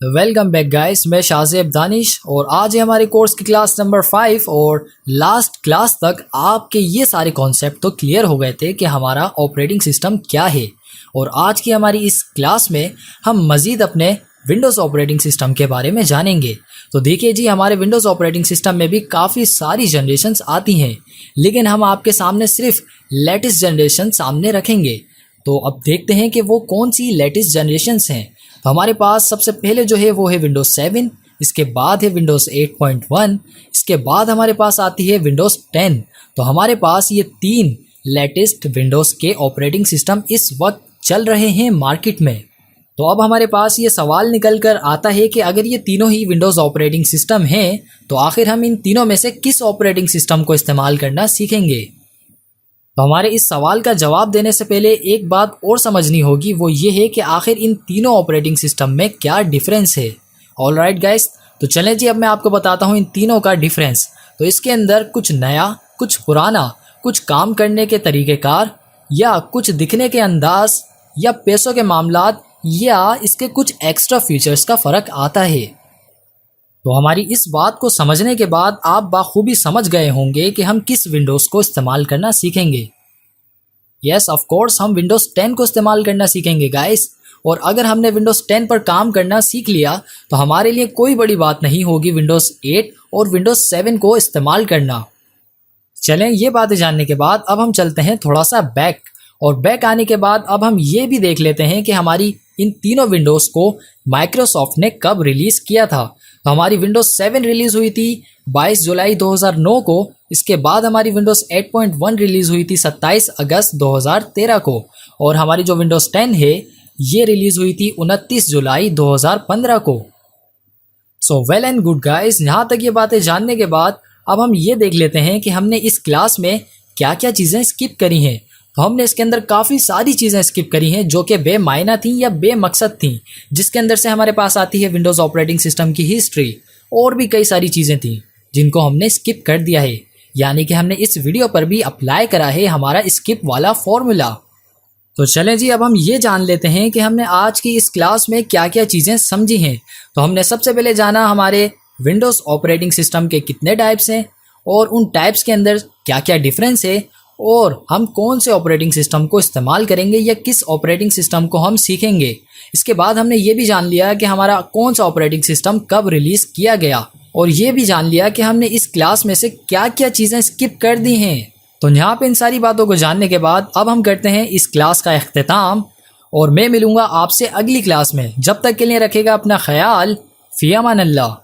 Welcome back guys, मैं शाज़ेब दानिश और आज है हमारे कोर्स की क्लास नंबर 5 और लास्ट क्लास तक आपके ये सारे कॉन्सेप्ट तो क्लियर हो गए थे कि हमारा ऑपरेटिंग सिस्टम क्या है। और आज की हमारी इस क्लास में हम मज़ीद अपने विंडोज़ ऑपरेटिंग सिस्टम के बारे में जानेंगे। तो देखिए जी, हमारे विंडोज़ ऑपरेटिंग सिस्टम में भी काफ़ी सारी जनरेशन्स आती हैं, लेकिन हम आपके सामने सिर्फ लेटेस्ट जनरेशन सामने रखेंगे। तो अब देखते हैं कि वो कौन सी लेटेस्ट जनरेशन्स हैं। तो हमारे पास सबसे पहले जो है वो है विंडोज़ 7, इसके बाद है विंडोज़ 8.1, इसके बाद हमारे पास आती है विंडोज़ 10। तो हमारे पास ये तीन लेटेस्ट विंडोज़ के ऑपरेटिंग सिस्टम इस वक्त चल रहे हैं मार्केट में। तो अब हमारे पास ये सवाल निकल कर आता है कि अगर ये तीनों ही विंडोज़ ऑपरेटिंग सिस्टम हैं तो आखिर हम इन तीनों में से किस ऑपरेटिंग सिस्टम को इस्तेमाल करना सीखेंगे। तो हमारे इस सवाल का जवाब देने से पहले एक बात और समझनी होगी, वो ये है कि आखिर इन तीनों ऑपरेटिंग सिस्टम में क्या डिफरेंस है। ऑल राइट गाइस, तो चलें जी, अब मैं आपको बताता हूँ इन तीनों का डिफरेंस। तो इसके अंदर कुछ नया, कुछ पुराना, कुछ काम करने के तरीक़ेकार, या कुछ दिखने के अंदाज, या पैसों के मामलात, या इसके कुछ एक्स्ट्रा फीचर्स का फ़र्क आता है। तो हमारी इस बात को समझने के बाद आप बाखूबी समझ गए होंगे कि हम किस विंडोज़ को इस्तेमाल करना सीखेंगे। यस ऑफ कोर्स, हम विंडोज़ 10 को इस्तेमाल करना सीखेंगे गाइस। और अगर हमने विंडोज़ 10 पर काम करना सीख लिया तो हमारे लिए कोई बड़ी बात नहीं होगी विंडोज़ 8 और विंडोज़ 7 को इस्तेमाल करना। चलें, ये बातें जानने के बाद अब हम चलते हैं थोड़ा सा बैक। और बैक आने के बाद अब हम ये भी देख लेते हैं कि हमारी इन तीनों विंडोज़ को माइक्रोसॉफ्ट ने कब रिलीज़ किया था। तो हमारी विंडोज़ 7 रिलीज़ हुई थी 22 जुलाई 2009 को। इसके बाद हमारी विंडोज़ 8.1 रिलीज़ हुई थी 27 अगस्त 2013 को। और हमारी जो विंडोज़ 10 है ये रिलीज़ हुई थी 29 जुलाई 2015 को। So well and good guys, यहाँ तक ये बातें जानने के बाद अब हम ये देख लेते हैं कि हमने इस क्लास में क्या क्या चीज़ें स्किप करी हैं। तो हमने इसके अंदर काफ़ी सारी चीज़ें स्किप करी हैं जो कि बेमायना थी या बेमकसद थी, जिसके अंदर से हमारे पास आती है विंडोज़ ऑपरेटिंग सिस्टम की हिस्ट्री। और भी कई सारी चीज़ें थी जिनको हमने स्किप कर दिया है, यानी कि हमने इस वीडियो पर भी अप्लाई करा है हमारा स्किप वाला फॉर्मूला। तो चलें जी, अब हम ये जान लेते हैं कि हमने आज की इस क्लास में क्या क्या चीज़ें समझी हैं। तो हमने सबसे पहले जाना हमारे विंडोज़ ऑपरेटिंग सिस्टम के कितने टाइप्स हैं और उन टाइप्स के अंदर क्या क्या डिफरेंस है, और हम कौन से ऑपरेटिंग सिस्टम को इस्तेमाल करेंगे या किस ऑपरेटिंग सिस्टम को हम सीखेंगे। इसके बाद हमने ये भी जान लिया कि हमारा कौन सा ऑपरेटिंग सिस्टम कब रिलीज़ किया गया, और ये भी जान लिया कि हमने इस क्लास में से क्या क्या चीज़ें स्किप कर दी हैं। तो यहाँ पे इन सारी बातों को जानने के बाद अब हम करते हैं इस क्लास का इख्तिताम, और मैं मिलूँगा आपसे अगली क्लास में। जब तक के लिए रखेगा अपना ख्याल। फ़ी अमान अल्लाह।